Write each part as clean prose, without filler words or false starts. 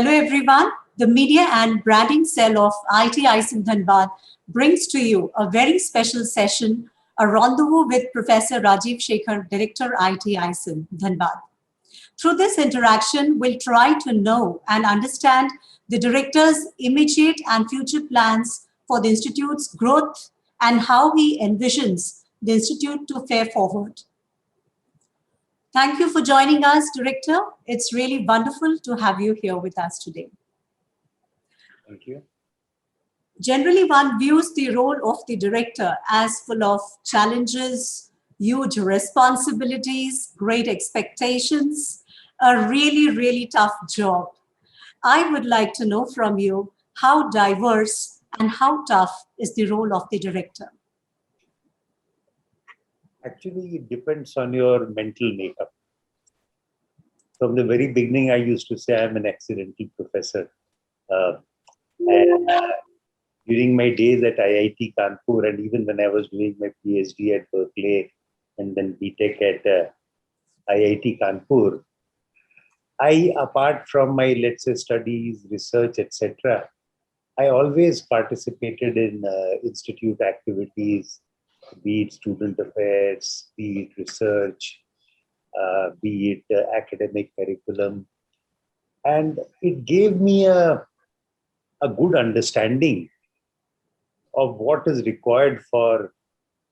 Hello, everyone. The Media and Branding Cell of IIT ISIM Dhanbad brings to you a very special session, a rendezvous with Professor Rajiv Shekhar, Director IIT ISIM Dhanbad. Through this interaction, we'll try to know and understand the director's immediate and future plans for the Institute's growth and how he envisions the Institute to fare forward. Thank you for joining us, Director. It's really wonderful to have you here with us today. Thank you. Generally, one views the role of the director as full of challenges, huge responsibilities, great expectations, a really, really tough job. I would like to know from you how diverse and how tough is the role of the director? Actually, it depends on your mental makeup. From the very beginning, I used to say I'm an accidental professor. During my days at IIT Kanpur, and even when I was doing my PhD at Berkeley and then BTech at IIT Kanpur, apart from my, let's say, studies, research, etc., I always participated in institute activities, be it student affairs, be it research, be it academic curriculum. And it gave me a good understanding of what is required for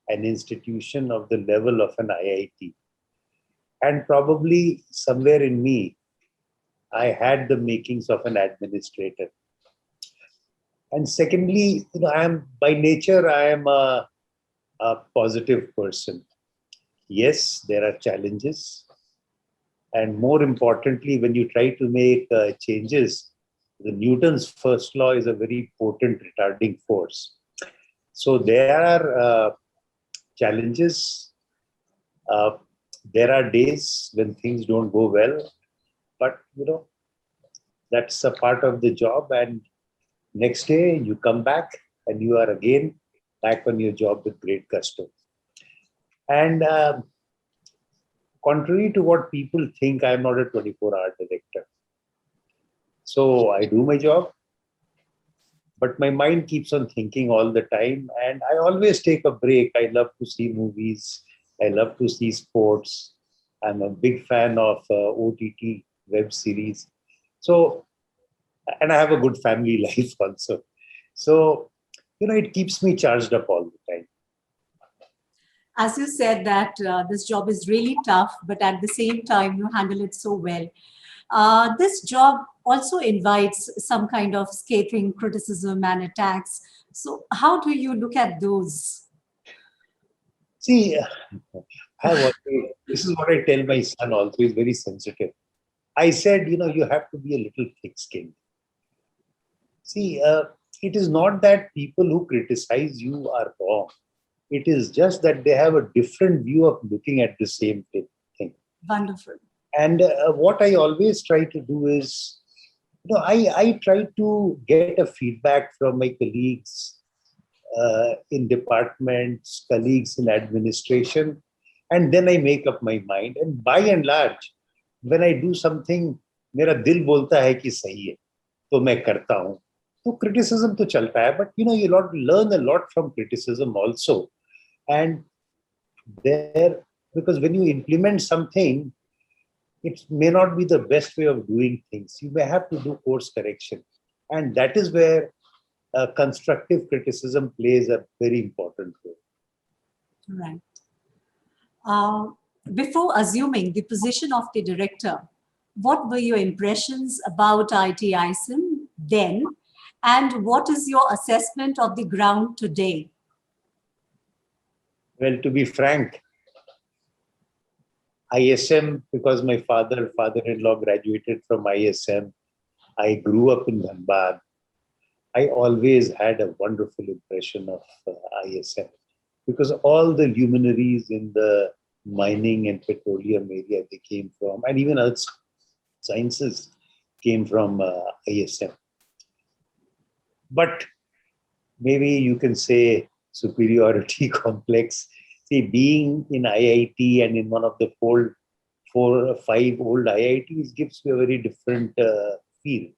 an institution of the level of an IIT. And probably somewhere in me, I had the makings of an administrator. And secondly, I am by nature, I am a positive person. Yes, there are challenges. And more importantly, when you try to make changes, the Newton's first law is a very potent retarding force. So there are challenges. There are days when things don't go well, but that's a part of the job. And next day you come back and you are again back on your job with great gusto. And contrary to what people think, I'm not a 24-hour director. So I do my job, but my mind keeps on thinking all the time. And I always take a break. I love to see movies. I love to see sports. I'm a big fan of OTT web series. So, and I have a good family life also. So, it keeps me charged up all the time. As you said that this job is really tough, but at the same time, you handle it so well. This job also invites some kind of scathing criticism and attacks. So how do you look at those? See, this is what I tell my son also, he's very sensitive. I said, you have to be a little thick-skinned. See, it is not that people who criticize you are wrong. It is just that they have a different view of looking at the same thing. Wonderful. And what I always try to do is, I try to get a feedback from my colleagues in departments, colleagues in administration, and then I make up my mind. And by and large, when I do something, मेरा दिल बोलता है कि सही है, तो मैं करता हूँ. तो criticism तो चलता है, but you learn a lot from criticism also. And there, because when you implement something, it may not be the best way of doing things. You may have to do course correction. And that is where constructive criticism plays a very important role. Right. Before assuming the position of the director, what were your impressions about IIT ISIM then? And what is your assessment of the ground today? Well, to be frank, ISM, because my father-in-law graduated from ISM, I grew up in Dhanbad. I always had a wonderful impression of ISM because all the luminaries in the mining and petroleum area they came from, and even earth sciences came from ISM. But maybe you can say superiority complex. See, being in IIT and in one of the 4 or 5 old IITs gives you a very different feel.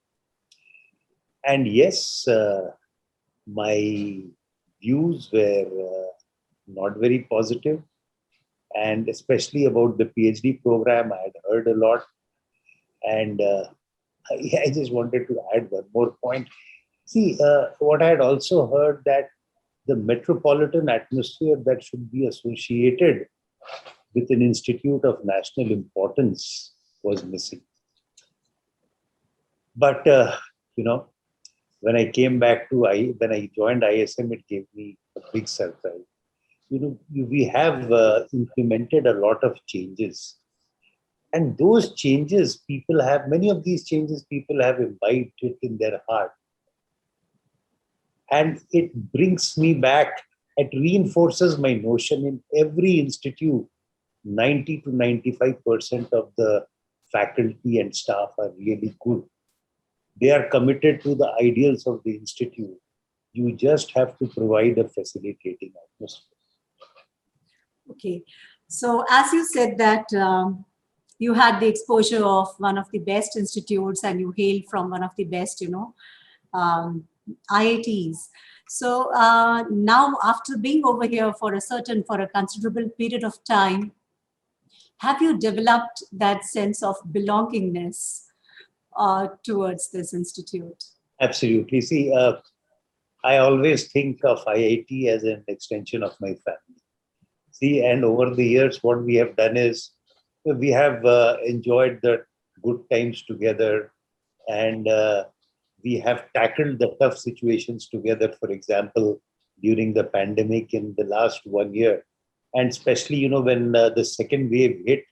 And yes, my views were not very positive, and especially about the PhD program, I had heard a lot. And I just wanted to add one more point. See, what I had also heard that the metropolitan atmosphere that should be associated with an institute of national importance was missing. But when I came back to when I joined ISM, it gave me a big surprise. We have implemented a lot of changes, and those changes, many of these changes, people have imbibed it in their heart, and it brings me back. It reinforces my notion in every institute. 90 to 95% of the faculty and staff are really good. They are committed to the ideals of the institute. You just have to provide a facilitating atmosphere. Okay. So as you said that you had the exposure of one of the best institutes and you hail from one of the best, IITs. So now after being over here for a considerable period of time, have you developed that sense of belongingness towards this institute? Absolutely. See, I always think of IIT as an extension of my family. See, and over the years, what we have done is we have enjoyed the good times together, and we have tackled the tough situations together. For example, during the pandemic in the last 1 year, and especially, when the second wave hit,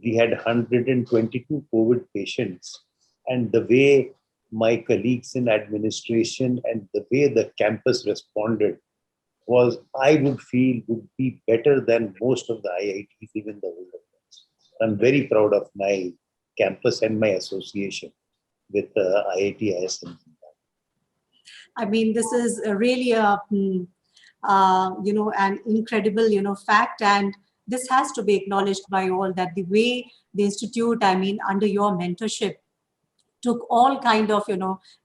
we had 122 COVID patients. And the way my colleagues in administration and the way the campus responded was, I would feel, would be better than most of the IITs, even the older ones. I'm very proud of my campus and my association with IIT ISM. I mean, this is really an incredible, fact, and this has to be acknowledged by all that the way the institute, I mean, under your mentorship, took all kind of,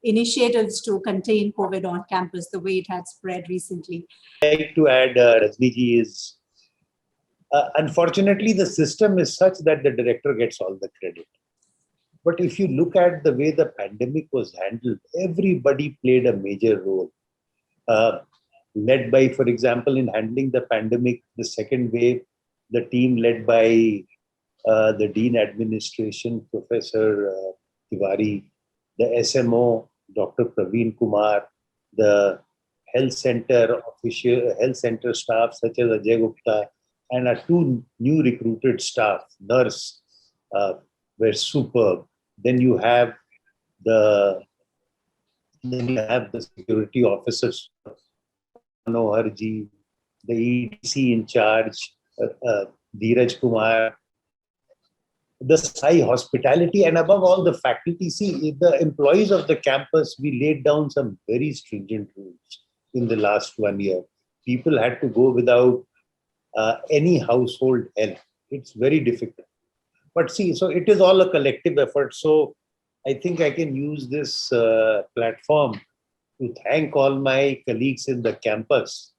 initiatives to contain COVID on campus, the way it had spread recently. I'd like to add, Rajniji, is unfortunately, the system is such that the director gets all the credit. But if you look at the way the pandemic was handled, everybody played a major role. Led by, for example, in handling the pandemic, the second wave, the team led by the Dean Administration, Professor Tiwari, the SMO, Dr. Praveen Kumar, the health center staff such as Ajay Gupta, and our two new recruited staff, nurse, were superb. Then you have the security officers, Manoharji, the EDC in charge, Dheeraj Kumar, the Sai hospitality, and above all the faculty. See, the employees of the campus, we laid down some very stringent rules in the last 1 year. People had to go without any household help. It's very difficult. But see, so it is all a collective effort. So I think I can use this platform to thank all my colleagues in the campus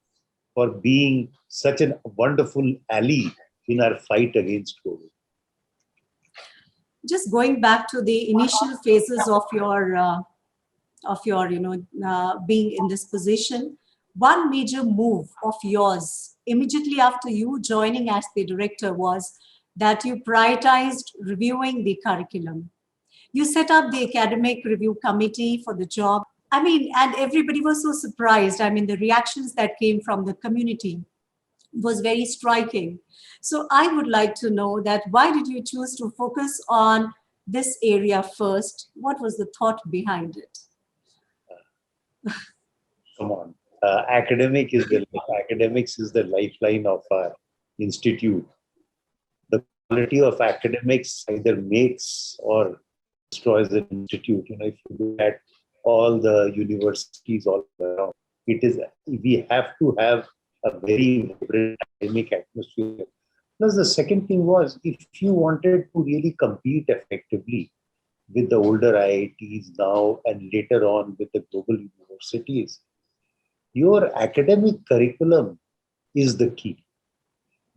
for being such a wonderful ally in our fight against COVID. Just going back to the initial phases of your being in this position, one major move of yours immediately after you joining as the director was that you prioritized reviewing the curriculum. You set up the academic review committee for the job. I mean, and everybody was so surprised. I mean, the reactions that came from the community was very striking. So I would like to know that why did you choose to focus on this area first? What was the thought behind it? Come on. Academics is the lifeline of our institute. The quality of academics either makes or destroys the institute. If you look at all the universities all around, we have to have a very vibrant academic atmosphere. Plus, the second thing was, if you wanted to really compete effectively, with the older IITs now and later on with the global universities, your academic curriculum is the key.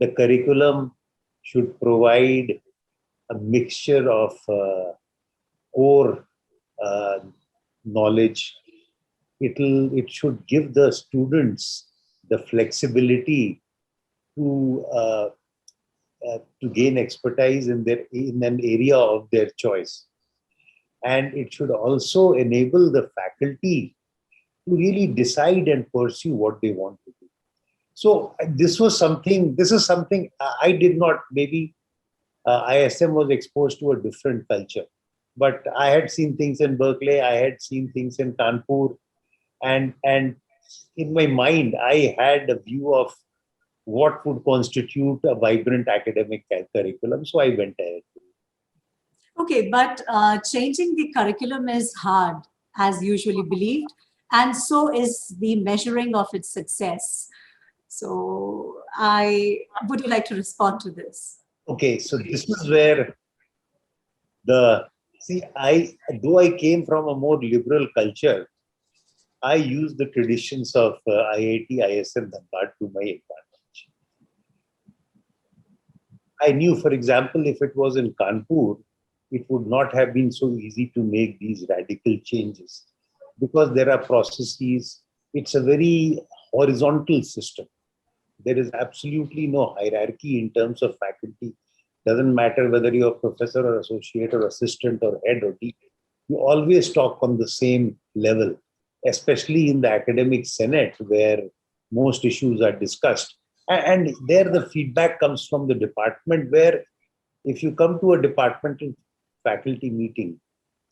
The curriculum should provide a mixture of core knowledge. It should give the students the flexibility to gain expertise in an area of their choice, and it should also enable the faculty to really decide and pursue what they want to do. So this is something I did not, maybe ISM was exposed to a different culture. But I had seen things in Berkeley, I had seen things in Kanpur, and in my mind, I had a view of what would constitute a vibrant academic curriculum. So I went ahead. Okay, but changing the curriculum is hard, as usually believed, and so is the measuring of its success. So, would you like to respond to this? Okay, so this is where though I came from a more liberal culture, I use the traditions of IIT, ISM, Dhanbad to my advantage. I knew, for example, if it was in Kanpur, it would not have been so easy to make these radical changes because there are processes. It's a very horizontal system. There is absolutely no hierarchy in terms of faculty. Doesn't matter whether you're a professor or associate or assistant or head or dean. You always talk on the same level, especially in the academic senate where most issues are discussed. And there the feedback comes from the department, where if you come to a departmental faculty meeting,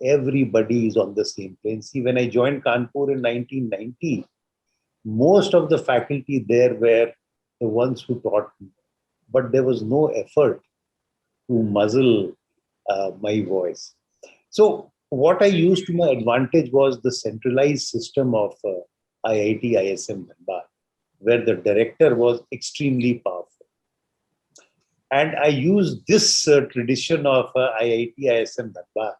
everybody is on the same plane. See, when I joined Kanpur in 1990, most of the faculty there were the ones who taught me, but there was no effort to muzzle my voice. So what I used to my advantage was the centralized system of IIT ISM Dhanbad, where the director was extremely powerful. And I used this tradition of IIT ISM Dhanbad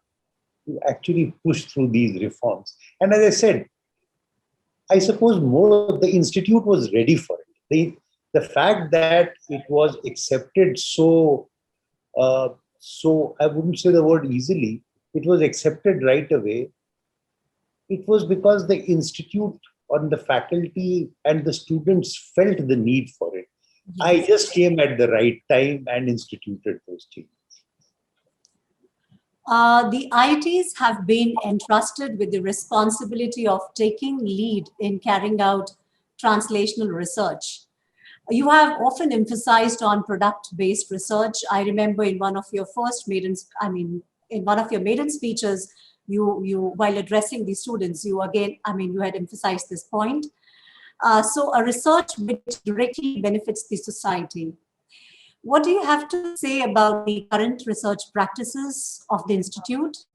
to actually push through these reforms. And as I said, I suppose more the institute was ready for it. The fact that it was accepted so I wouldn't say the word easily, it was accepted right away. It was because the institute and the faculty and the students felt the need for it. I just came at the right time and instituted those changes. The IITs have been entrusted with the responsibility of taking lead in carrying out translational research. You have often emphasized on product-based research. I remember in one of your in one of your maiden speeches, you while addressing the students, you had emphasized this point. So a research which directly benefits the society. What do you have to say about the current research practices of the Institute?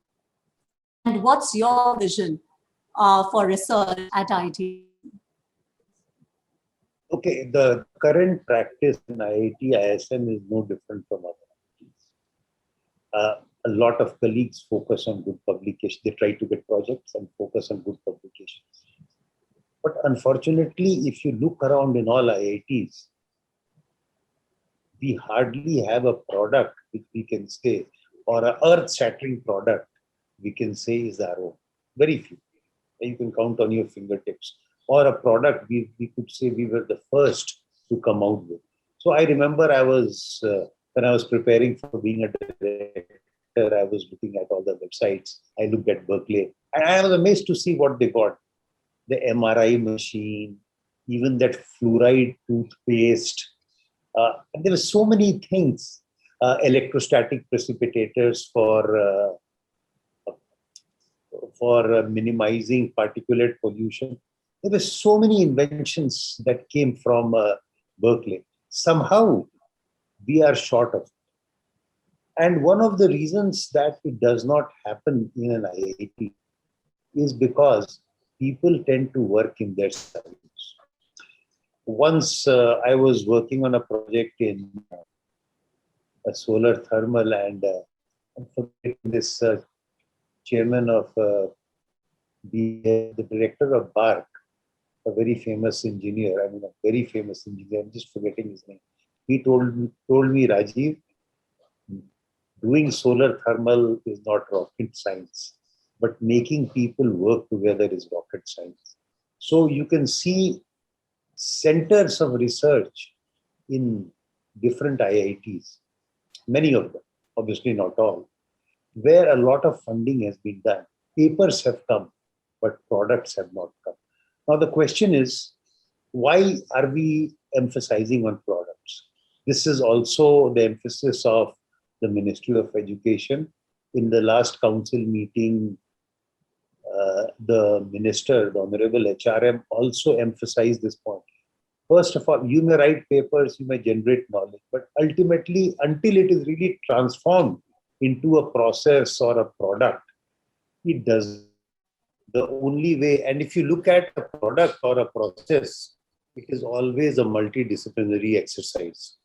And what's your vision for research at IIT? Okay, the current practice in IIT, ISM is no different from other IITs. A lot of colleagues focus on good publication. They try to get projects and focus on good publications. But unfortunately, if you look around in all IITs, we hardly have a product which we can say, or an earth-shattering product we can say is our own. Very few. You can count on your fingertips. Or a product we could say we were the first to come out with. So I remember when I was preparing for being a director, I was looking at all the websites. I looked at Berkeley, and I was amazed to see what they got. The MRI machine, even that fluoride toothpaste. And there were so many things. Electrostatic precipitators for minimizing particulate pollution. There were so many inventions that came from Berkeley. Somehow, we are short of it. And one of the reasons that it does not happen in an IIT is because people tend to work in their silos. Once I was working on a project in a solar thermal, and I'm forgetting this chairman of the director of BARC, a very famous engineer. I mean, a very famous engineer. I'm just forgetting his name. He told me, Rajiv, doing solar thermal is not rocket science, but making people work together is rocket science. So you can see centers of research in different IITs, many of them, obviously not all, where a lot of funding has been done. Papers have come, but products have not come. Now the question is, why are we emphasizing on products? This is also the emphasis of the Ministry of Education. In the last council meeting, the minister, the Honorable HRM, also emphasized this point. First of all, you may write papers, you may generate knowledge, but ultimately, until it is really transformed into a process or a product, it does. The only way, and if you look at a product or a process, it is always a multidisciplinary exercise.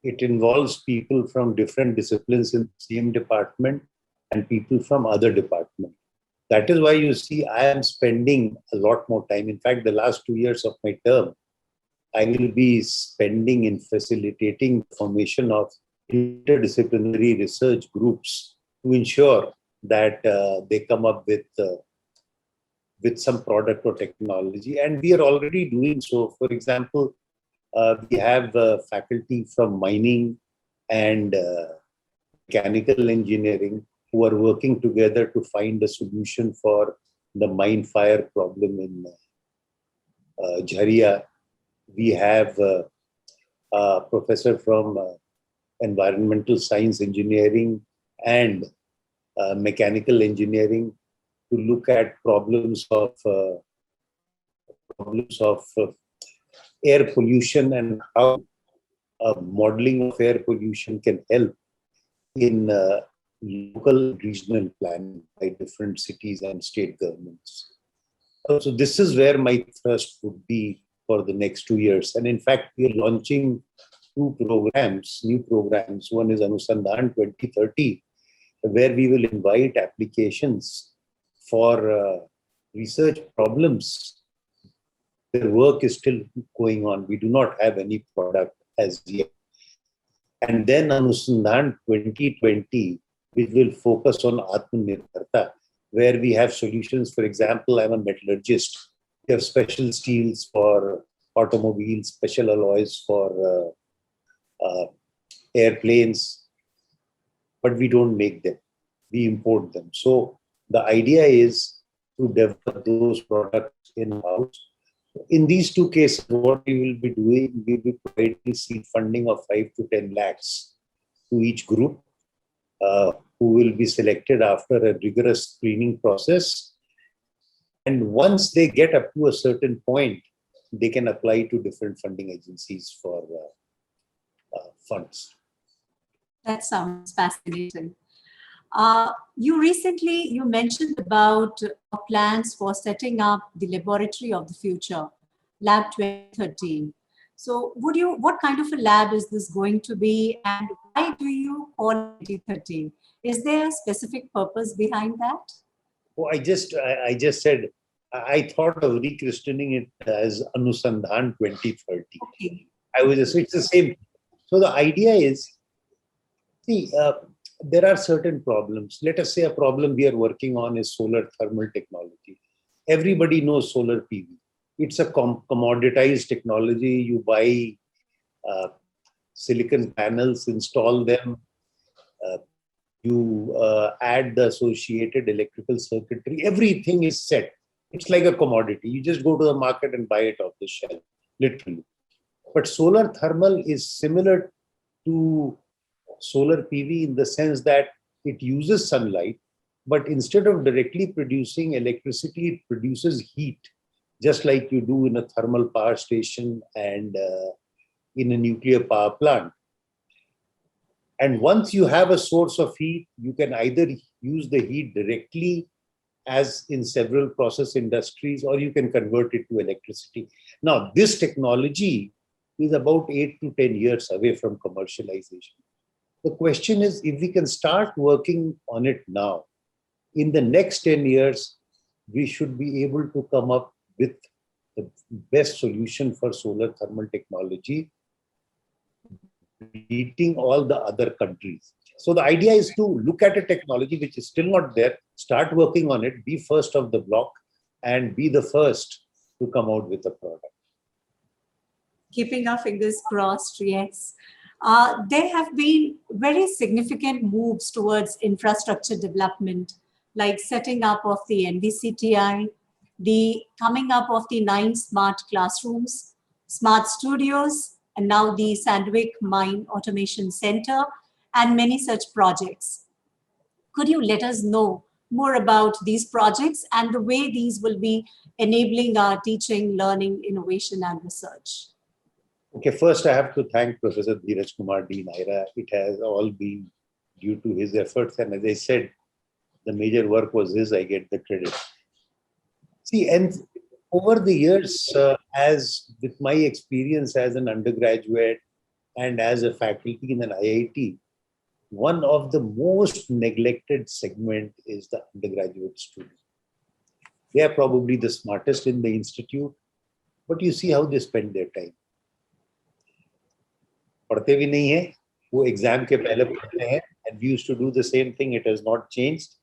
It involves people from different disciplines in the same department and people from other departments. That is why you see I am spending a lot more time. In fact, the last 2 years of my term, I will be spending in facilitating the formation of interdisciplinary research groups to ensure that they come up with some product or technology. And we are already doing so. For example, we have faculty from mining and mechanical engineering who are working together to find a solution for the mine fire problem in Jharia. We have a professor from environmental science engineering and mechanical engineering to look at problems of air pollution and how modeling of air pollution can help in local regional planning by different cities and state governments. So this is where my thrust would be for the next 2 years. And in fact, we are launching two programs, new programs. One is Anusandhan 2030, where we will invite applications for research problems. Their work is still going on. We do not have any product as yet. And then Anusandhan 2020, which will focus on Atmanirbharta, where we have solutions. For example, I'm a metallurgist. We have special steels for automobiles, special alloys for airplanes, but we don't make them. We import them. So the idea is to develop those products in-house. In these two cases, what we will be doing, we will be providing seed funding of 5 to 10 lakhs to each group, who will be selected after a rigorous screening process. And once they get up to a certain point, they can apply to different funding agencies for funds. That sounds fascinating. You mentioned about plans for setting up the laboratory of the future, Lab 2013. So what kind of a lab is this going to be, and why do you call it 2013? Is there a specific purpose behind that? Oh, I just said, I thought of rechristening it as Anusandhan 2030. Okay. It's the same. So the idea is, see, there are certain problems. Let us say a problem we are working on is solar thermal technology. Everybody knows solar PV. It's a commoditized technology. You buy silicon panels, install them, you add the associated electrical circuitry. Everything is set. It's like a commodity. You just go to the market and buy it off the shelf, literally. But solar thermal is similar to solar PV in the sense that it uses sunlight, but instead of directly producing electricity, it produces heat, just like you do in a thermal power station and in a nuclear power plant. And once you have a source of heat, you can either use the heat directly, as in several process industries, or you can convert it to electricity. Now, this technology is about 8 to 10 years away from commercialization. The question is, if we can start working on it now, in the next 10 years, we should be able to come up with the best solution for solar thermal technology, beating all the other countries. So the idea is to look at a technology which is still not there, start working on it, be first of the block, and be the first to come out with a product. Keeping our fingers crossed, yes. There have been very significant moves towards infrastructure development, like setting up of the NVCTI, the coming up of the 9 smart classrooms, smart studios, and now the Sandvik Mine Automation Center, and many such projects. Could you let us know more about these projects and the way these will be enabling our teaching, learning, innovation, and research? Okay, first I have to thank Professor Dheeraj Kumar D. Naira. It has all been due to his efforts. And as I said, the major work was his, I get the credit. See, and over the years, as with my experience as an undergraduate and as a faculty in an IIT, one of the most neglected segment is the undergraduate student. They are probably the smartest in the institute, but you see how they spend their time. पढ़ते भी नहीं है, वो exam के पहले पढ़ते हैं, and we used to do the same thing. It has not changed,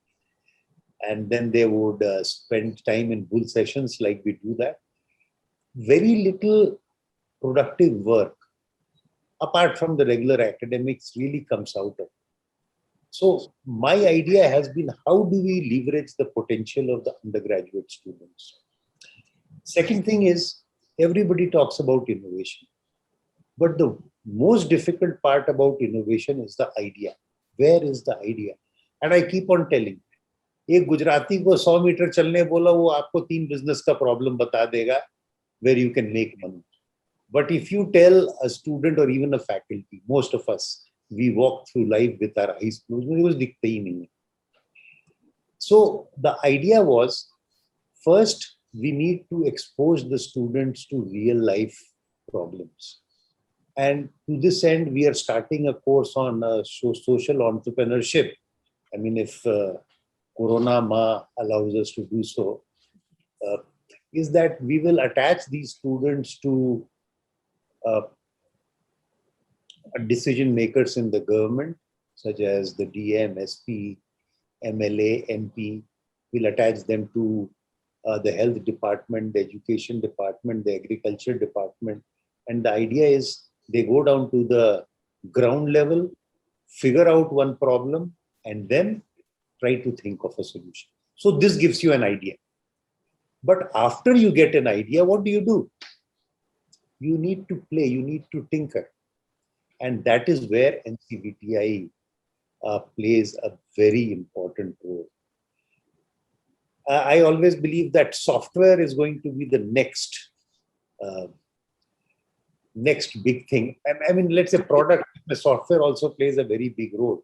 and then they would spend time in bull sessions like we do that. Very little productive work apart from the regular academics really comes out of it. So my idea has been, how do we leverage the potential of the undergraduate students? Second thing is, everybody talks about innovation, but the most difficult part about innovation is the idea. Where is the idea? And I keep on telling, एक गुजराती को 100 metre चलने बोला, वो आपको 3 business का problem बता देगा where you can make money. But if you tell a student or even a faculty, most of us, we walk through life with our eyes closed, मुझे कुछ दिखता ही नहीं है. So the idea was, first we need to expose the students to real life problems. And to this end, we are starting a course on social entrepreneurship. I mean, if Corona Ma allows us to do so, is that we will attach these students to decision makers in the government, such as the DM, SP, MLA, MP. We'll attach them to the health department, the education department, the agriculture department. And the idea is, they go down to the ground level, figure out one problem, and then try to think of a solution. So this gives you an idea. But after you get an idea, what do? You need to play, you need to tinker. And that is where NCVTI plays a very important role. I always believe that software is going to be the next big thing. I mean, let's say product, the software also plays a very big role.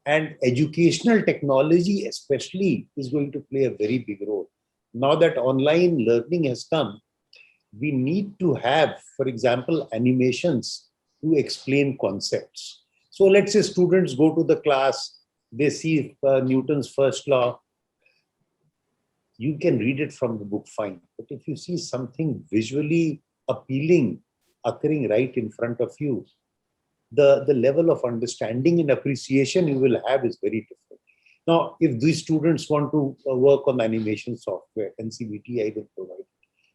And educational technology especially is going to play a very big role. Now that online learning has come, we need to have, for example, animations to explain concepts. So let's say students go to the class, they see Newton's first law. You can read it from the book, fine. But if you see something visually appealing occurring right in front of you, the level of understanding and appreciation you will have is very different. Now, if these students want to work on animation software, NCVTI will provide it.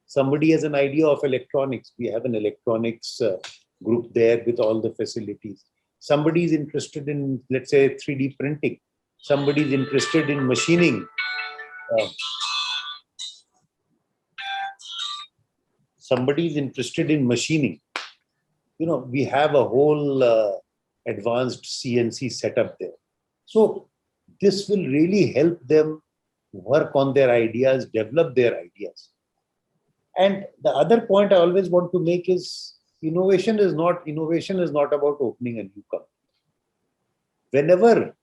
Somebody has an idea of electronics. We have an electronics group there with all the facilities. Somebody is interested in, let's say, 3D printing. Somebody is interested in machining. Somebody is interested in machining. You know, we have a whole advanced CNC setup there. So this will really help them work on their ideas, develop their ideas. And the other point I always want to make is, innovation is not about opening a new company. Whenever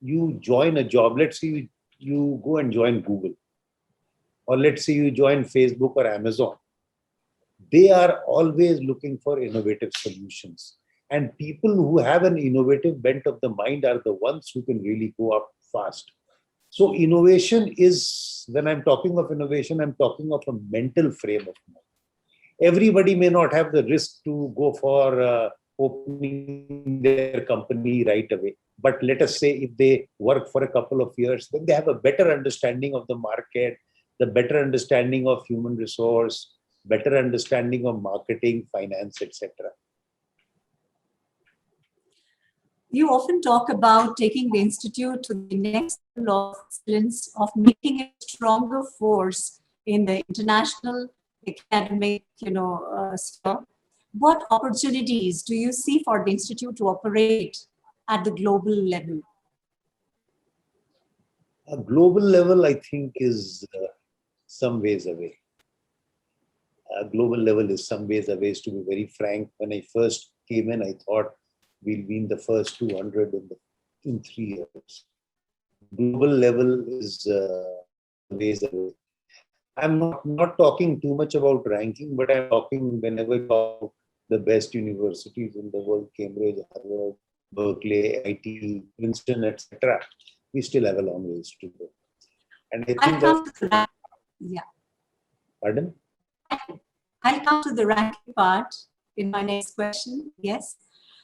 you join a job, let's say you go and join Google, or let's say you join Facebook or Amazon, they are always looking for innovative solutions. And people who have an innovative bent of the mind are the ones who can really go up fast. So innovation is, when I'm talking of innovation, I'm talking of a mental frame of mind. Everybody may not have the risk to go for opening their company right away. But let us say if they work for a couple of years, then they have a better understanding of the market, the better understanding of human resource, better understanding of marketing, finance, etc. You often talk about taking the institute to the next level of excellence, of making it a stronger force in the international academic, sphere. What opportunities do you see for the institute to operate at the global level? A global level, I think, is some ways away. A global level is some ways away. To be very frank, when I first came in, I thought we'll be in the first 200 in 3 years. Global level is ways away. I'm not talking too much about ranking, but I'm talking whenever you talk about the best universities in the world, Cambridge, Harvard, Berkeley, IT, Princeton, etc. We still have a long ways to go. And I think that, yeah. Pardon? I'll come to the ranking part in my next question. Yes.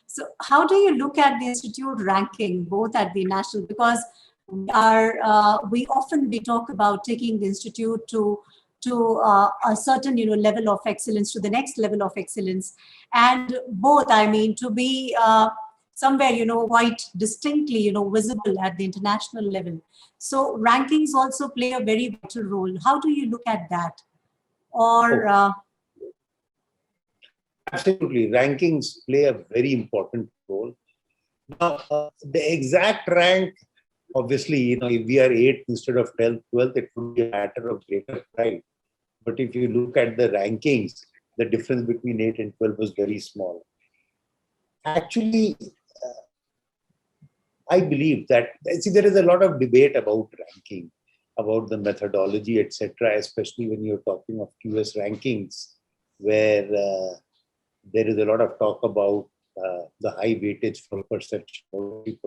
So how do you look at the institute ranking, both at the national, because we often talk about taking the institute to a certain level of excellence, to the next level of excellence, and both, I mean, to be somewhere quite distinctly visible at the international level. So rankings also play a very vital role. How do you look at that? Or Absolutely, rankings play a very important role. Now, the exact rank, obviously, if we are 8th instead of 12th, it would be a matter of greater pride. But if you look at the rankings, the difference between 8 and 12 was very small. Actually, I believe that, see, there is a lot of debate about ranking, about the methodology, etc., especially when you're talking of QS rankings, where there is a lot of talk about the high weightage for perception, 40%.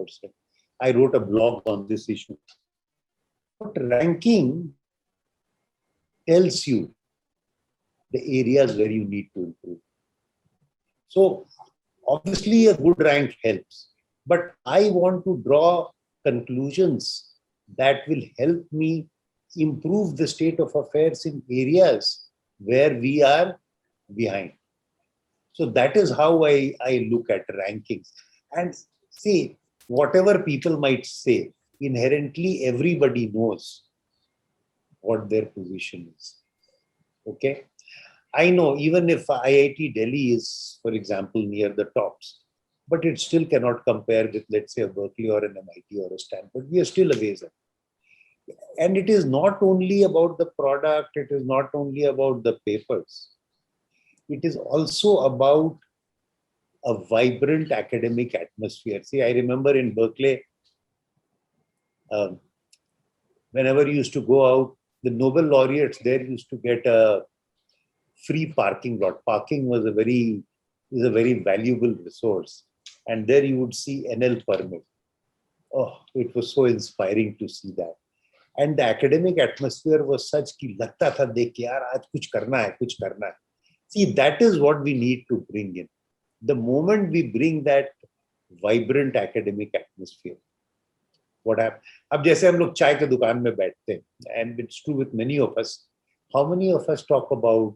I wrote a blog on this issue. But ranking tells you the areas where you need to improve. So obviously a good rank helps, but I want to draw conclusions that will help me improve the state of affairs in areas where we are behind. So that is how I look at rankings. And see, whatever people might say, inherently everybody knows what their position is. Okay? I know even if IIT Delhi is, for example, near the tops, but it still cannot compare with, let's say, a Berkeley or an MIT or a Stanford. We are still a ways away. And it is not only about the product, it is not only about the papers. It is also about a vibrant academic atmosphere. See, I remember in Berkeley, whenever you used to go out, the Nobel laureates there used to get a free parking lot. Parking was a very valuable resource. And there you would see NL permit. Oh, it was so inspiring to see that. And the academic atmosphere was such कि लगता था देख के यार आज कुछ करना है, कुछ करना है. See, that is what we need to bring in. The moment we bring that vibrant academic atmosphere, what happens? अब जैसे हम लोग चाय के दुकान में बैठते हैं, and it's true with many of us. How many of us talk about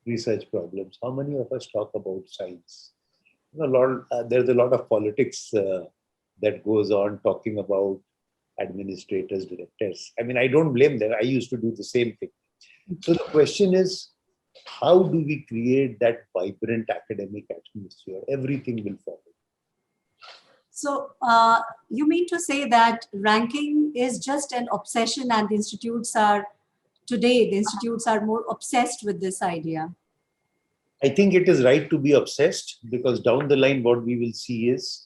research problems? How many of us talk about science? There's a lot of politics that goes on talking about administrators, directors. I mean, I don't blame them. I used to do the same thing. So the question is, how do we create that vibrant academic atmosphere? Everything will follow. So you mean to say that ranking is just an obsession, and the institutes are more obsessed with this idea? I think it is right to be obsessed, because down the line, what we will see is,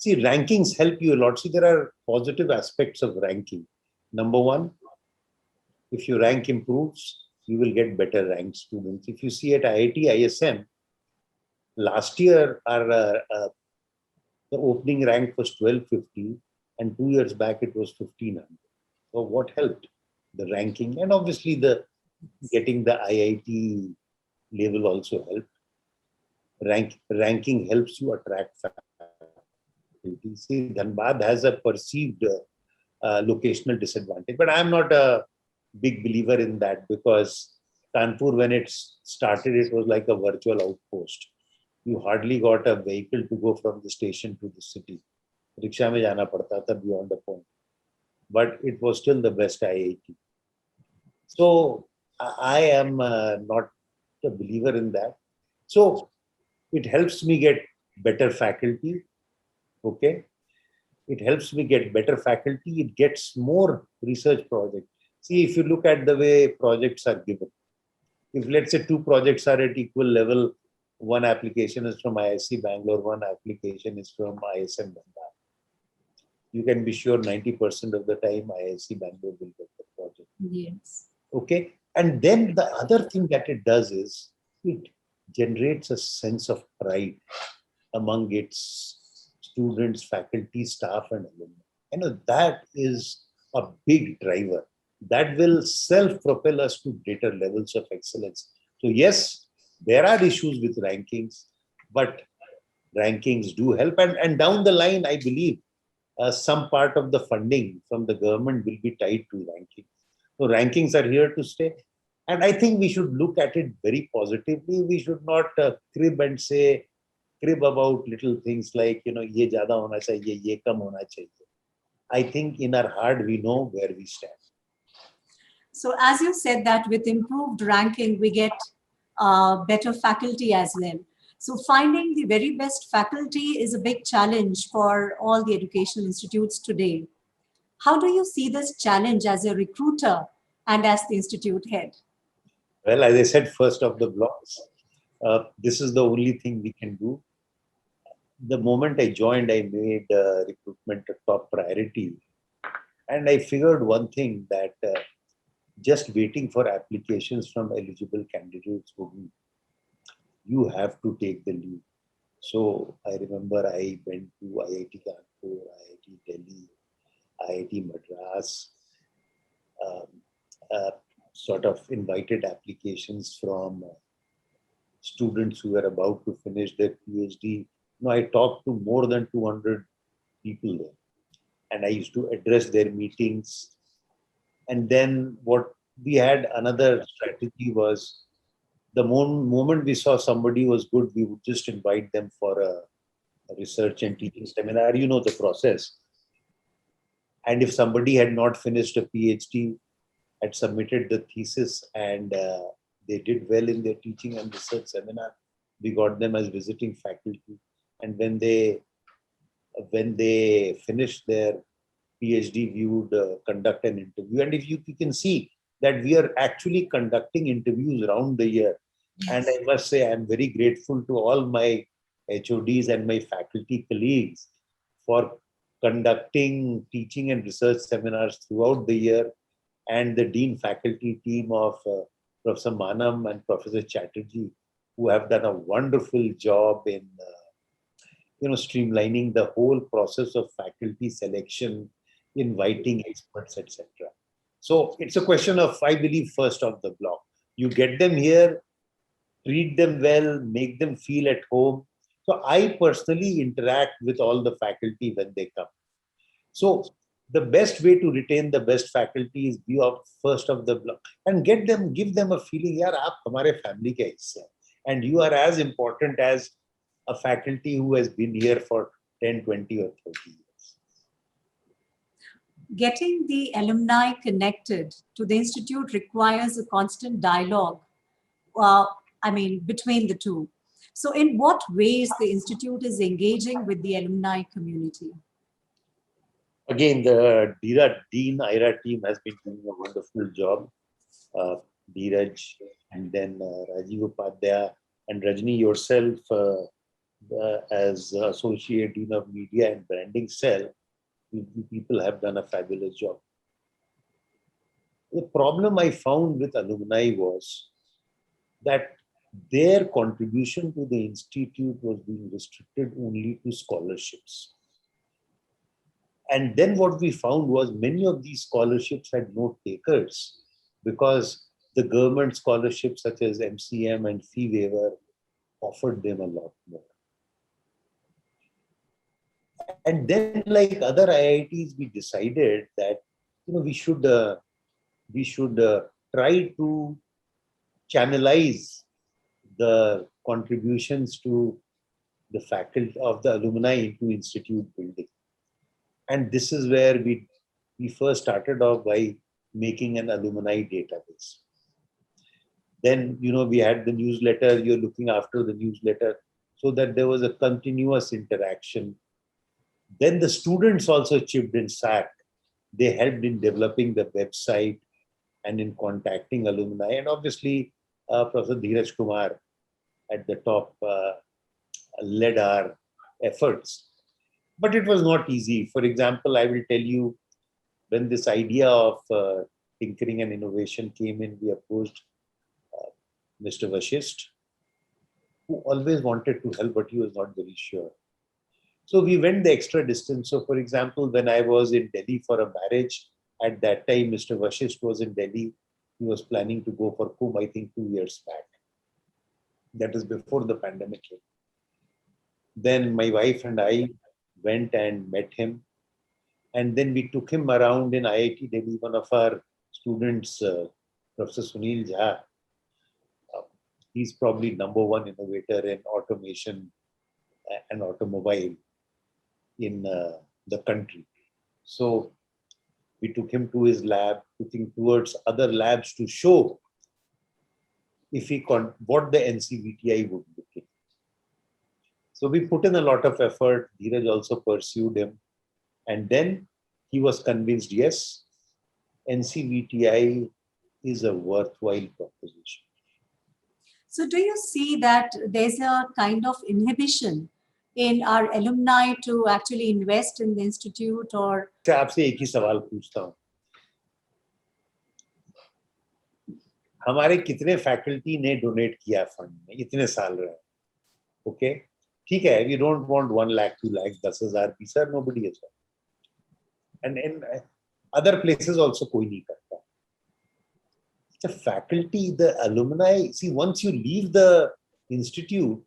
rankings help you a lot. See, there are positive aspects of ranking. Number one, if your rank improves, you will get better ranked students. If you see at IIT ISM, last year the opening rank was 1250, and 2 years back it was 1500. So what helped? The ranking, and obviously the getting the IIT level also helped. Ranking helps you attract faculty. See, Dhanbad has a perceived locational disadvantage, but I'm not a big believer in that, because Kanpur, when it started, it was like a virtual outpost. You hardly got a vehicle to go from the station to the city. Rickshaw mein jana padta tha beyond the point. But it was still the best IIT. So I am not a believer in that. So it helps me get better faculty. Okay. It helps me get better faculty. It gets more research projects. See, if you look at the way projects are given, if let's say two projects are at equal level, one application is from IISc Bangalore, one application is from ISM Dhanbad, you can be sure 90% of the time IISc Bangalore will get the project. Yes. Okay. And then the other thing that it does is it generates a sense of pride among its students, faculty, staff, and alumni. That is a big driver that will self-propel us to greater levels of excellence. So yes, there are issues with rankings, but rankings do help. And down the line, I believe some part of the funding from the government will be tied to rankings. So rankings are here to stay. And I think we should look at it very positively. We should not crib about little things like, ye zyada hona chahiye, ye kam hona chahiye. I think in our heart, we know where we stand. So as you said that with improved ranking, we get better faculty as well. So finding the very best faculty is a big challenge for all the educational institutes today. How do you see this challenge as a recruiter and as the institute head? Well, as I said, first of the blocks, this is the only thing we can do. The moment I joined, I made recruitment a top priority. And I figured one thing, that just waiting for applications from eligible candidates wouldn't. You have to take the lead. So I remember I went to IIT Kanpur, IIT Delhi, IIT Madras, um, sort of invited applications from students who were about to finish their PhD. I talked to more than 200 people there, and I used to address their meetings. And then what we had, another strategy was, the moment we saw somebody was good, we would just invite them for a research and teaching seminar. You know the process. And if somebody had not finished a PhD, had submitted the thesis, and they did well in their teaching and research seminar, we got them as visiting faculty. And when they finished their PhD, we would conduct an interview. And if you can see that we are actually conducting interviews around the year. And I must say, I'm very grateful to all my HODs and my faculty colleagues for conducting teaching and research seminars throughout the year, and the Dean faculty team of Professor Manam and Professor Chatterjee, who have done a wonderful job in streamlining the whole process of faculty selection, inviting experts, etc. So it's a question of, I believe, first of the block. You get them here, treat them well, make them feel at home. So I personally interact with all the faculty when they come. So the best way to retain the best faculty is be of first of the block and give them a feeling, yaar, aap hamare family ke hisse hain, and you are as important as a faculty who has been here for 10, 20 or 30 years. Getting the alumni connected to the institute requires a constant dialogue, between the two. So in what ways the institute is engaging with the alumni community? Again, the Dean IRA team has been doing a wonderful job. Dheeraj, and then Rajiv Upadhyaya, and Rajni yourself as Associate Dean of Media and Branding Cell, people have done a fabulous job. The problem I found with alumni was that their contribution to the institute was being restricted only to scholarships. And then what we found was many of these scholarships had no takers because the government scholarships such as MCM and fee waiver offered them a lot more. And then, like other IITs, we decided that we should try to channelize the contributions to the faculty of the alumni into institute building. And this is where we first started off by making an alumni database. Then, we had the newsletter, you're looking after the newsletter, so that there was a continuous interaction. Then the students also chipped in SAC. They helped in developing the website and in contacting alumni. And obviously, Professor Dheeraj Kumar at the top led our efforts. But it was not easy. For example, I will tell you, when this idea of tinkering and innovation came in, we approached Mr. Vashisht, who always wanted to help, but he was not very sure. So we went the extra distance. So, for example, when I was in Delhi for a marriage, at that time, Mr. Vashisht was in Delhi. He was planning to go for Kumbh, I think 2 years back. That is before the pandemic hit. Then my wife and I went and met him. And then we took him around in IIT Delhi. One of our students, Professor Sunil Jha, he's probably #1 innovator in automation and automobile in the country. So we took him to his lab, took him towards other labs to show if what the NCVTI would look at. So we put in a lot of effort. Dheeraj also pursued him. And then he was convinced, yes, NCVTI is a worthwhile proposition. So do you see that there's a kind of inhibition in our alumni to actually invest in the institute? Or मैं आपसे एक ही सवाल पूछता हूँ, हमारे कितने faculty ने donate किया फंड में इतने साल रहे? ओके, ठीक है, we don't want 1 lakh, 2 lakh, 10,000 पीसा, nobody has done. And in other places also कोई नहीं करता. The faculty, the alumni, see, once you leave the institute,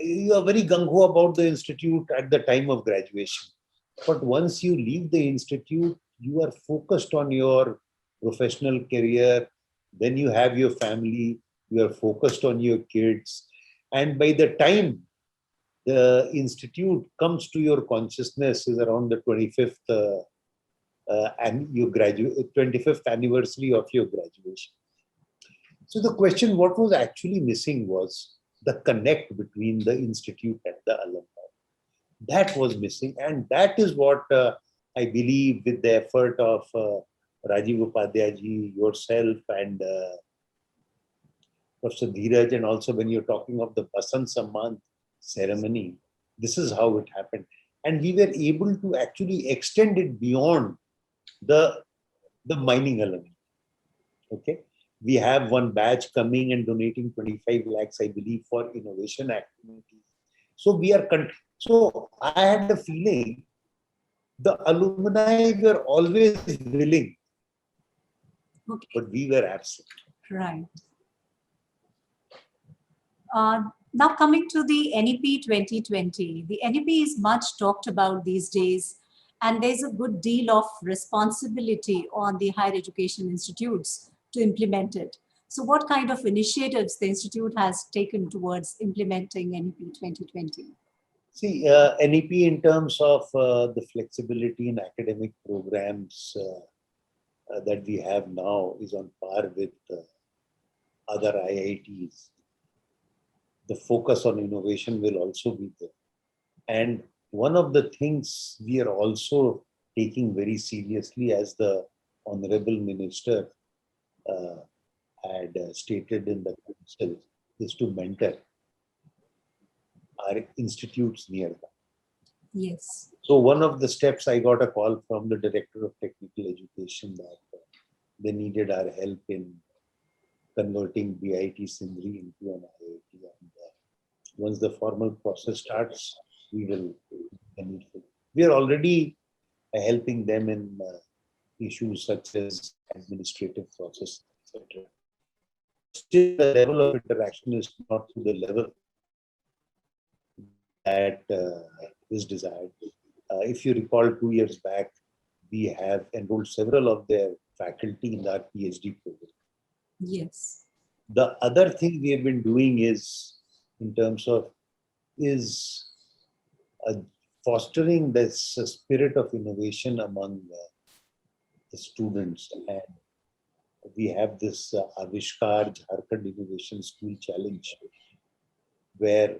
you are very gung-ho about the institute at the time of graduation. But once you leave the institute, you are focused on your professional career. Then you have your family, you are focused on your kids. And by the time the institute comes to your consciousness is around the 25th and you graduate, 25th anniversary of your graduation. So the question, what was actually missing was the connect between the institute and the alumni. That was missing. And that is what I believe, with the effort of Rajiv Upadhyay ji, yourself, and Professor Dheeraj, and also when you're talking of the Basant Samman ceremony, this is how it happened. And we were able to actually extend it beyond the mining element. Okay. We have one batch coming and donating 25 lakhs, I believe, for innovation activities. So we are, so I had the feeling the alumni were always willing, okay, but we were absent. right. Now coming to the NEP 2020, the NEP is much talked about these days, and there's a good deal of responsibility on the higher education institutes to implement it. So what kind of initiatives the institute has taken towards implementing NEP 2020? See, NEP in terms of the flexibility in academic programs that we have now is on par with other IITs. The focus on innovation will also be there. And one of the things we are also taking very seriously, as the Honorable Minister had stated in the council, is to mentor our institutes nearby. Yes. So one of the steps, I got a call from the Director of Technical Education that they needed our help in converting BIT Sindri into an IIT. And once the formal process starts, we will. We are already helping them in issues such as administrative process, etc. Still, the level of interaction is not to the level that is desired. If you recall, 2 years back, we have enrolled several of their faculty in our PhD program. Yes. The other thing we have been doing is, in terms of, is fostering this spirit of innovation among the students. And we have this Avishkar Jharkhand Innovation School Challenge, where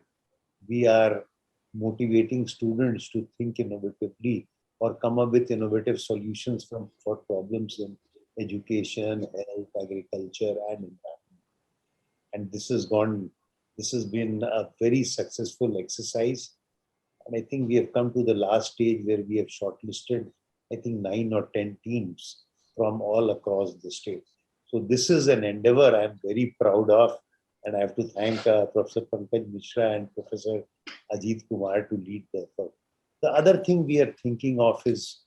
we are motivating students to think innovatively or come up with innovative solutions for problems in education, health, agriculture, and environment. And this has been a very successful exercise. And I think we have come to the last stage where we have shortlisted, I think, 9 or 10 teams from all across the state. So this is an endeavor I'm very proud of. And I have to thank Professor Pankaj Mishra and Professor Ajit Kumar to lead the effort. The other thing we are thinking of is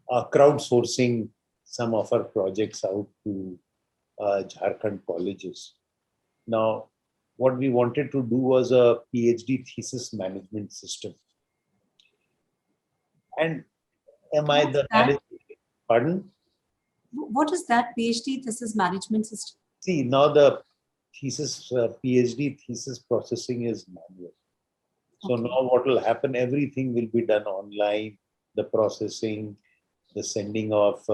crowdsourcing some of our projects out to Jharkhand colleges. Now, what we wanted to do was a PhD thesis management system. And am I the manager? Pardon? What is that PhD thesis management system? See, now the thesis, PhD thesis processing is manual. So Okay. now what will happen, everything will be done online, the processing, the sending of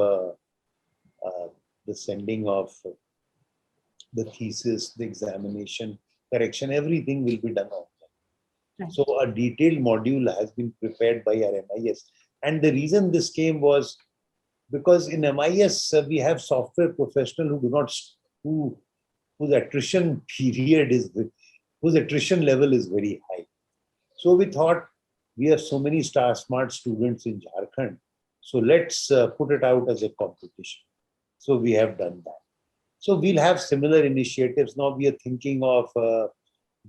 the thesis, the examination, correction, everything will be done online. Right. So a detailed module has been prepared by our MIS. And the reason this came was because in MIS, we have software professionals whose attrition level is very high. So we thought, we have so many smart students in Jharkhand, so let's put it out as a competition. So we have done that. So we'll have similar initiatives. Now we are thinking of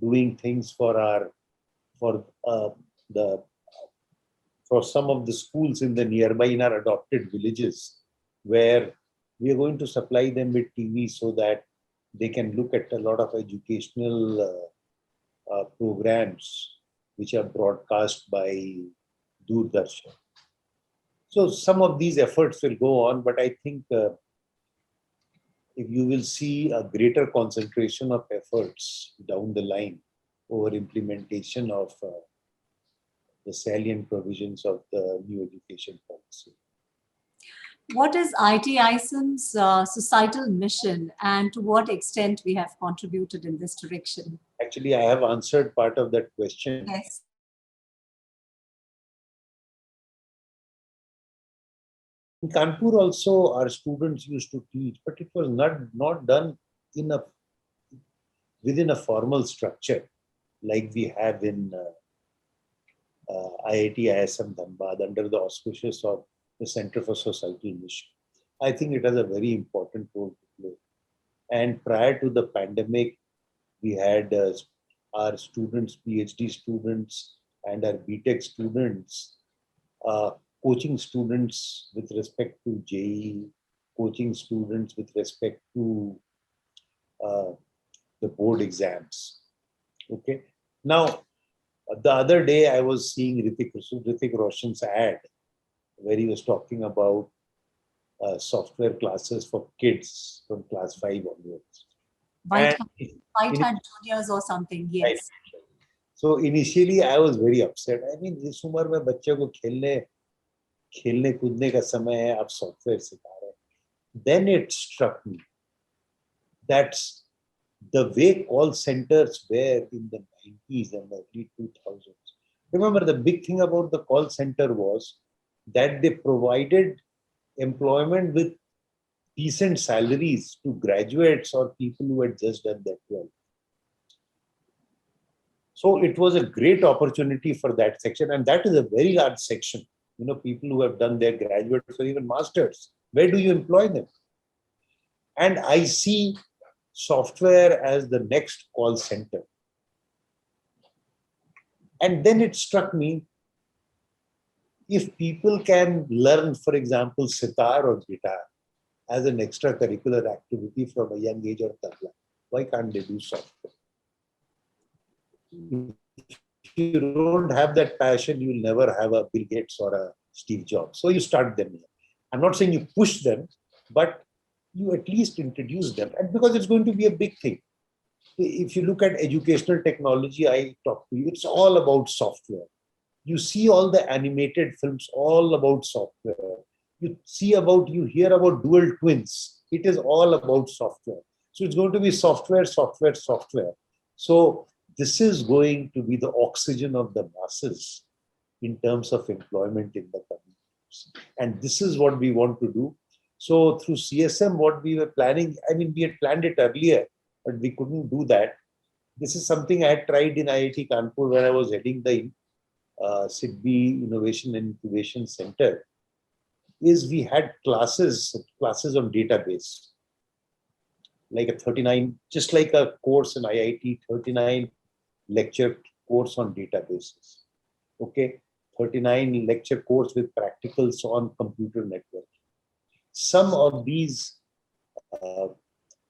doing things for some of the schools in the nearby, in our adopted villages, where we are going to supply them with TV so that they can look at a lot of educational programs which are broadcast by Doordarshan. So some of these efforts will go on, but I think if you will see a greater concentration of efforts down the line over implementation of the salient provisions of the new education policy. What is IT-ISEM's societal mission, and to what extent we have contributed in this direction? Actually, I have answered part of that question. Yes. In Kanpur also, our students used to teach, but it was not done within a formal structure like we have in IIT ISM Dhanbad under the auspices of the Center for Societal Mission. I think it has a very important role to play. And prior to the pandemic, we had our students, PhD students, and our BTech students, coaching students with respect to JEE, coaching students with respect to the board exams. Okay. Now, the other day I was seeing Hrithik Roshan's ad where he was talking about software classes for kids from class 5 onwards. White Hat Juniors or something, yes. Right. So initially I was very upset. I mean, इस उम्र में बच्चे को खेलने कूदने का समय है, आप सॉफ्टवेयर सिखा रहे हैं. Then it struck me that the way call centers were in the 90s and early 2000s. Remember, the big thing about the call center was that they provided employment with decent salaries to graduates or people who had just done their 12th. So it was a great opportunity for that section, and that is a very large section. You know, people who have done their graduates or even masters. Where do you employ them? And I see software as the next call center. And then it struck me, if people can learn, for example, sitar or guitar as an extracurricular activity from a young age, or tabla, why can't they do software? If you don't have that passion, you'll never have a Bill Gates or a Steve Jobs. So you start them. I'm not saying you push them, but you at least introduce them. And because it's going to be a big thing. If you look at educational technology, I talk to you, it's all about software. You see all the animated films, all about software. You hear about dual twins. It is all about software. So it's going to be software, software, software. So this is going to be the oxygen of the masses in terms of employment in the communities. And this is what we want to do. So through CSM, what we were planning, I mean, we had planned it earlier, but we couldn't do that. This is something I had tried in IIT Kanpur when I was heading the SIDBI Innovation and Incubation Center. Is we had classes on database, like a 39, just like a course in IIT, 39 lecture course on databases. Okay, 39 lecture course with practicals on computer network. Some of these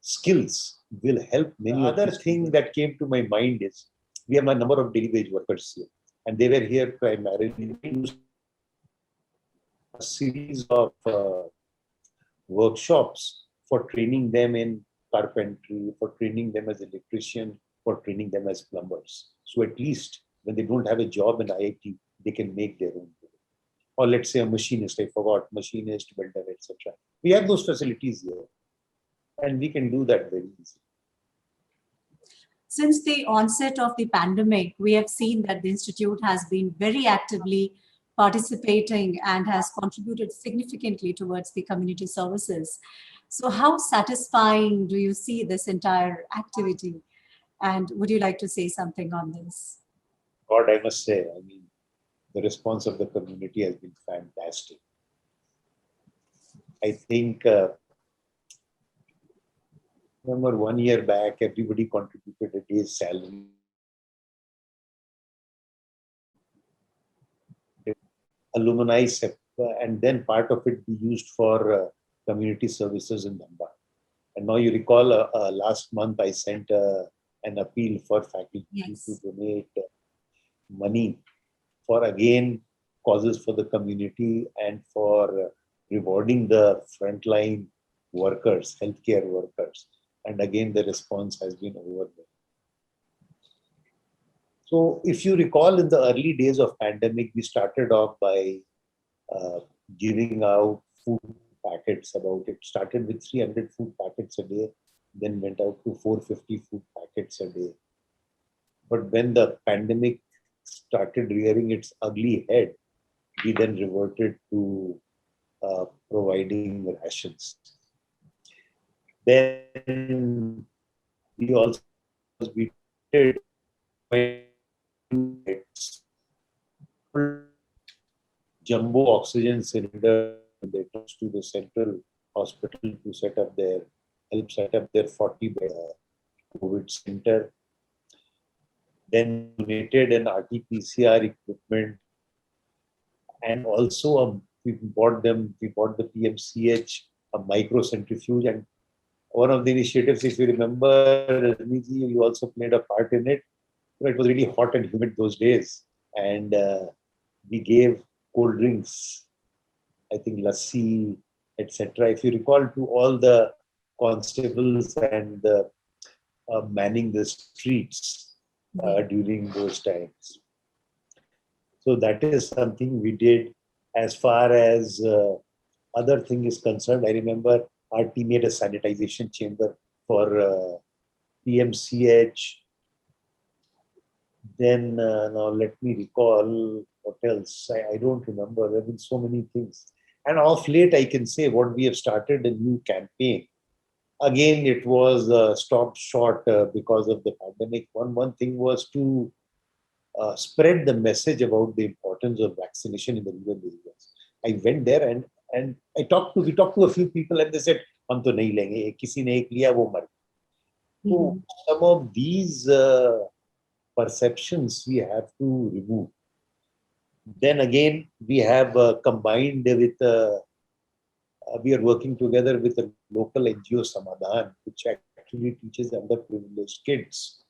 skills will help many. Other thing that came to my mind is we have a number of daily wage workers here, and they were here primarily a series of workshops for training them in carpentry, for training them as electrician, for training them as plumbers. So at least when they don't have a job in IIT, they can make their own. Or let's say a machinist, I forgot, machinist, welder, etc. We have those facilities here. And we can do that very easily. Since the onset of the pandemic, we have seen that the Institute has been very actively participating and has contributed significantly towards the community services. So how satisfying do you see this entire activity? And would you like to say something on this? God, I must say, I mean, the response of the community has been fantastic. I think, remember 1 year back, everybody contributed a day's salary. Alumni, and then part of it be used for community services in Dhanbad. And now you recall last month I sent an appeal for faculty to donate money for, again, causes for the community and for rewarding the frontline workers, healthcare workers. And again, the response has been overwhelming. So if you recall, in the early days of pandemic, we started off by giving out food packets. It started with 300 food packets a day, then went out to 450 food packets a day. But when the pandemic started rearing its ugly head, we then reverted to providing rations. Then we also did jumbo oxygen cylinder to the central hospital to help set up their 40-bed COVID center. Then donated an RT-PCR equipment, and also we bought the PMCH a microcentrifuge. And one of the initiatives, if you remember, you also played a part in it. It was really hot and humid those days, and we gave cold drinks, I think lassi, etc. If you recall, to all the constables and manning the streets during those times. So that is something we did. As far as other thing is concerned, I remember our team made a sanitization chamber for PMCH. Then now let me recall what else. I don't remember. There have been so many things. And off late, I can say what we have started a new campaign. Again, it was stopped short because of the pandemic. One thing was to spread the message about the importance of vaccination in the rural areas. I went there and we talked to a few people, and they said, "Hum to nahi lenge, kisi ne ek liya, wo mar." So some of these perceptions we have to remove. Then again, we have combined with, we are working together with a local NGO, Samadhan, which actually teaches underprivileged kids.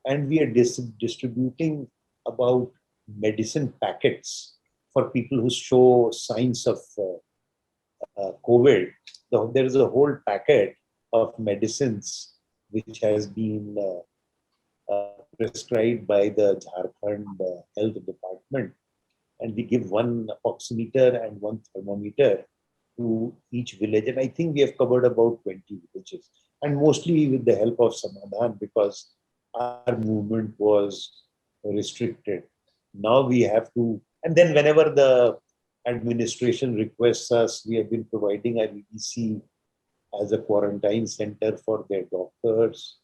And we are distributing about medicine packets for people who show signs of COVID. So there is a whole packet of medicines which has been prescribed by the Jharkhand Health Department, and we give one oximeter and one thermometer to each village. And I think we have covered about 20 villages, and mostly with the help of Samadhan, because our movement was restricted. Now we have to, and then whenever the administration requests us, we have been providing our EDC as a quarantine center for their doctors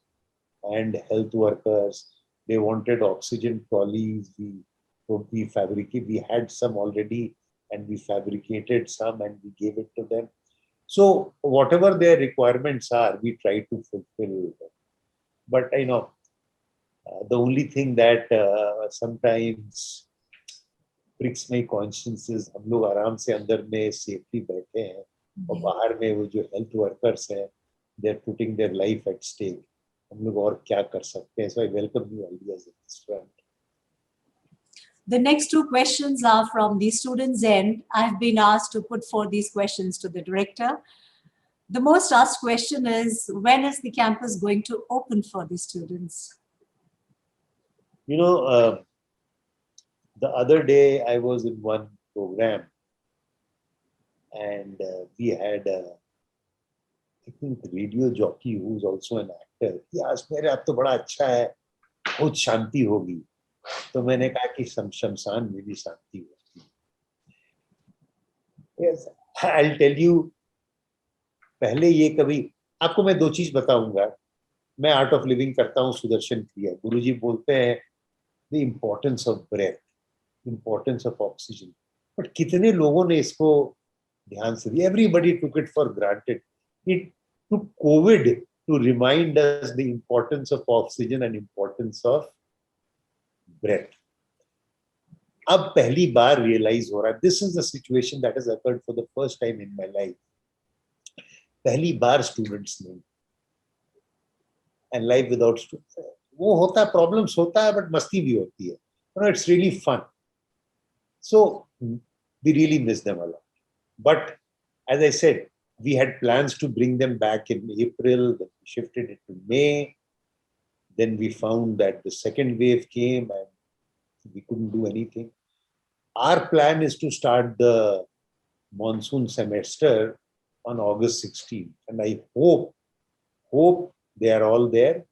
and health workers. They wanted oxygen trolleys. We fabricated. We had some already, and we fabricated some, and we gave it to them. So whatever their requirements are, we try to fulfill them. But the only thing that sometimes pricks my conscience is हम लोग आराम से अंदर में safely बैठे हैं और बाहर में वो जो health workers हैं, they're putting their life at stake. हम लोग और क्या कर सकते हैं? So I welcome new ideas in this front. The next two questions are from the students' end. I've been asked to put forth these questions to the director. The most asked question is, when is the campus going to open for the students? The other day I was in one program, and we had I think radio jockey who's also an actor. Yes, मेरे अब तो बड़ा अच्छा है, बहुत शांति होगी. तो मैंने कहा कि शमशान में भी शांति होती है. Yes, I'll tell you. पहले ये कभी आपको मैं दो चीज बताऊंगा. मैं आर्ट ऑफ लिविंग करता हूँ सुदर्शन क्रिया. गुरुजी बोलते हैं the importance of breath, importance of oxygen. But कितने लोगों ने इसको ध्यान से दिया? Everybody took it for granted. It took COVID to remind us the importance of oxygen and importance of breath. अब पहली बार realize हो रहा है. This is the situation that has occurred for the first time in my life. पहली बार students ने, and life without students, वो होता है, problems होता है, but मस्ती भी होती है. It's really fun. So we really miss them a lot. But as I said, we had plans to bring them back in April, then we shifted it to May. Then we found that the second wave came and we couldn't do anything. Our plan is to start the monsoon semester on August 16th. And I hope they are all there.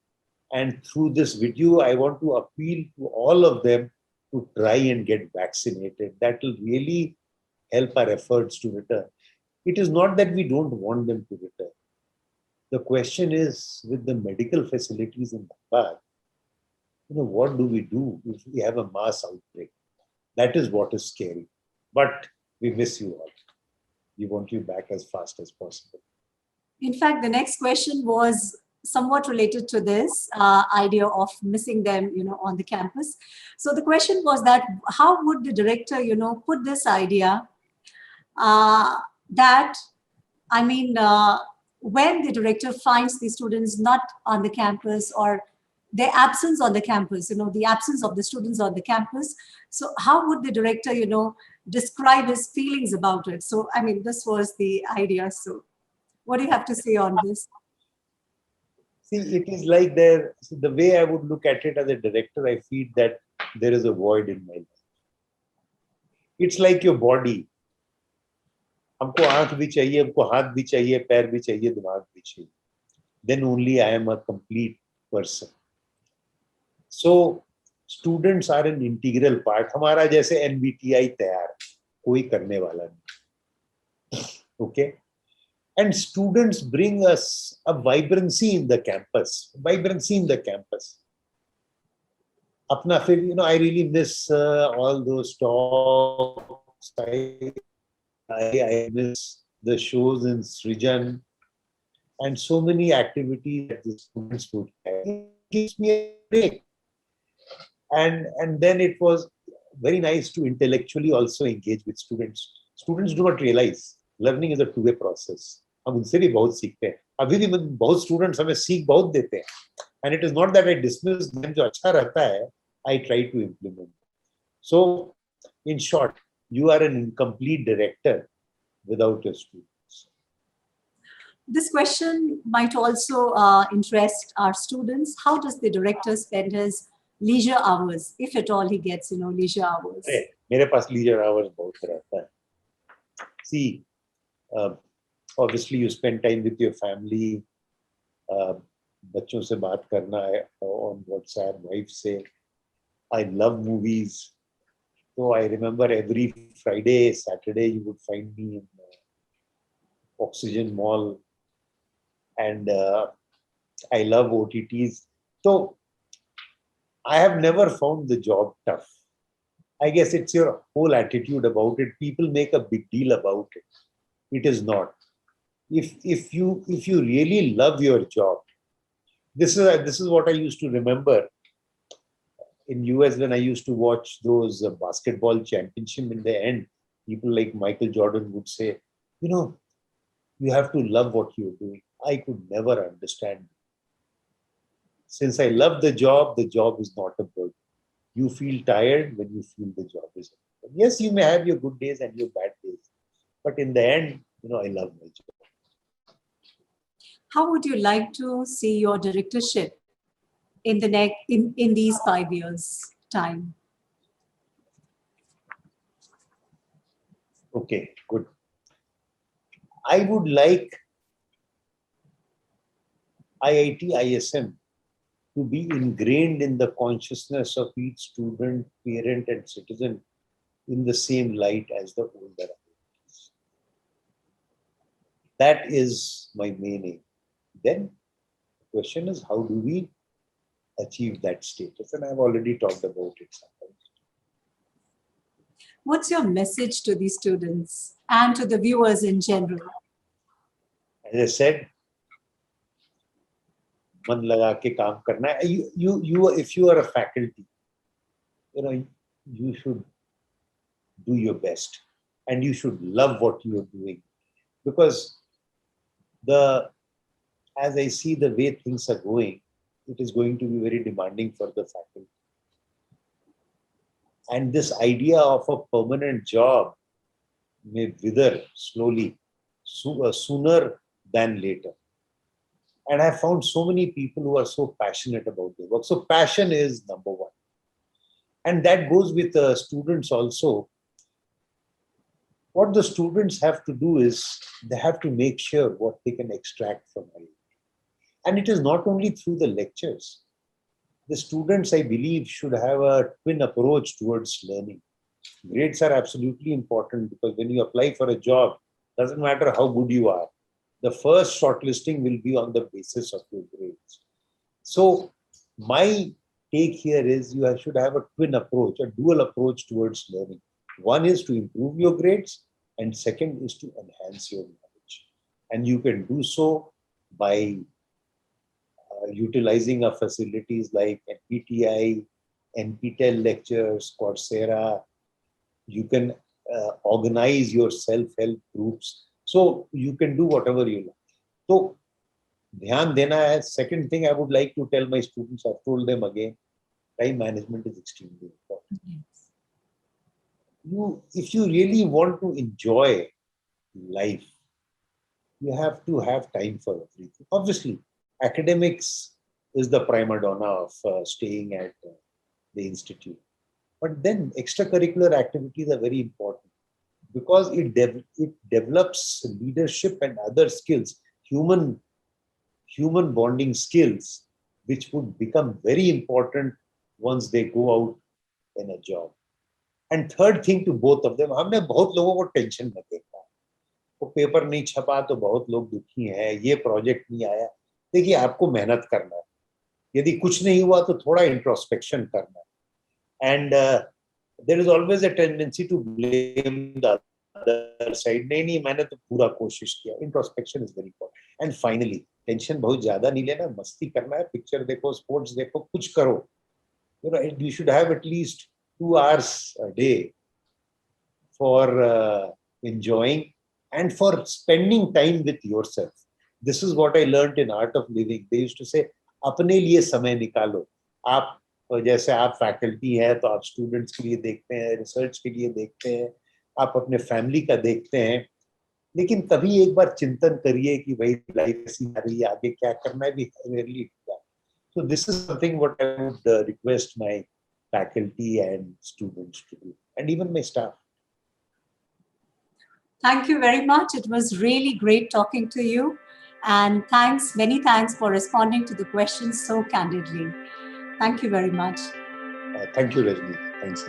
And through this video, I want to appeal to all of them to try and get vaccinated. That will really help our efforts to return. It is not that we don't want them to return. The question is, with the medical facilities in Dhanbad, what do we do if we have a mass outbreak? That is what is scary. But we miss you all. We want you back as fast as possible. In fact, the next question was somewhat related to this idea of missing them, on the campus. So the question was that how would the director, put this idea that, when the director finds the students not on the campus or their absence on the campus, the absence of the students on the campus. So how would the director, describe his feelings about it? So, this was the idea. So what do you have to say on this? See, it is like the way I would look at it as a director, I feel that there is a void in my life. It's like your body. हमको आंख भी चाहिए, हमको हाथ भी चाहिए, पैर भी चाहिए, दिमाग भी चाहिए. Then only I am a complete person. So students are an integral part. हमारा जैसे NBTI तैयार, कोई करने वाला नहीं. Okay. And students bring us a vibrancy in the campus. Apna feel, I really miss all those talks. I miss the shows in Srijan and so many activities that the students would have. It gives me a break. And then it was, very nice to intellectually also engage with students. Students do not realize learning is a two-way process. हम उनसे भी बहुत सीखते हैं. अभी भी बहुत students हमें सीख बहुत देते हैं. And it is not that I dismiss them. जो अच्छा रहता है, I try to implement. So, in short, you are an incomplete director without your students. This question might also interest our students. How does the director spend his leisure hours, if at all he gets, leisure hours? मेरे पास leisure hours बहुत रहता है. See, obviously you spend time with your family. बच्चों से बात करना है on WhatsApp, wife से. I love movies. So I remember every Friday, Saturday, you would find me in Oxygen Mall. And I love OTTs. So I have never found the job tough. I guess it's your whole attitude about it. People make a big deal about it. It is not. If you really love your job, this is what I used to remember in US when I used to watch those basketball championship. In the end, people like Michael Jordan would say, you have to love what you're doing. I could never understand. Since I love the job is not a burden. You feel tired when you feel the job is a burden. Yes, you may have your good days and your bad days, but in the end, I love my job. How would you like to see your directorship in these 5 years' time? Okay, good. I would like IIT ISM to be ingrained in the consciousness of each student, parent, and citizen in the same light as the older IITs. That is my main aim. Then the question is, how do we achieve that status? And I've already talked about it sometimes. What's your message to the students and to the viewers in general? As I said, मन लगा के काम करना है. If you are a faculty, you should do your best and you should love what you are doing, because as I see the way things are going, it is going to be very demanding for the faculty. And this idea of a permanent job may wither slowly, sooner than later. And I found so many people who are so passionate about their work. So passion is number one. And that goes with students also. What the students have to do is they have to make sure what they can extract from IIT. And it is not only through the lectures. The students, I believe, should have a twin approach towards learning. Grades are absolutely important, because when you apply for a job, doesn't matter how good you are, the first shortlisting will be on the basis of your grades. So my take here is you should have a twin approach, a dual approach towards learning. One is to improve your grades, and second is to enhance your knowledge. And you can do so by utilizing our facilities like NPTI, NPTEL lectures, Coursera. You can organize your self-help groups. So you can do whatever you like. So, dhyan dena hai. Second thing I would like to tell my students, I've told them again, time management is extremely important. If you really want to enjoy life, you have to have time for everything. Obviously, academics is the prima donna of staying at the institute. But then extracurricular activities are very important, because it develops leadership and other skills, human bonding skills, which would become very important once they go out in a job. And third thing to both of them, हमने बहुत लोगों को tension में देखा, वो paper नहीं छपा तो बहुत लोग दुखी हैं, ये प्रोजेक्ट नहीं आया. देखिए, आपको मेहनत करना है. यदि कुछ नहीं हुआ तो थोड़ा इंट्रोस्पेक्शन करना है. And there is always a tendency to blame the other side. नहीं, मैंने तो पूरा कोशिश किया. Introspection is very important. And finally, tension बहुत ज़्यादा नहीं लेना, मस्ती करना है, पिक्चर देखो, स्पोर्ट्स देखो, कुछ करो. You should have at least 2 hours a day for enjoying and for spending time with yourself. This is what I learned in Art of Living. They used to say, अपने लिए समय निकालो. आप जैसे आप फैकल्टी हैं तो आप स्टूडेंट्स के लिए देखते हैं, रिसर्च के लिए देखते हैं, आप अपने फैमिली का देखते हैं, लेकिन कभी एक बार चिंतन करिए कि भाई लाइफ ऐसी आ रही है, आगे क्या करना है भी rarely. So this is something what I would request my faculty and students to do, and even my staff. Thank you very much. It was really great talking to you. And thanks, many thanks for responding to the questions so candidly. Thank you very much. Thank you, Rajni. Thanks.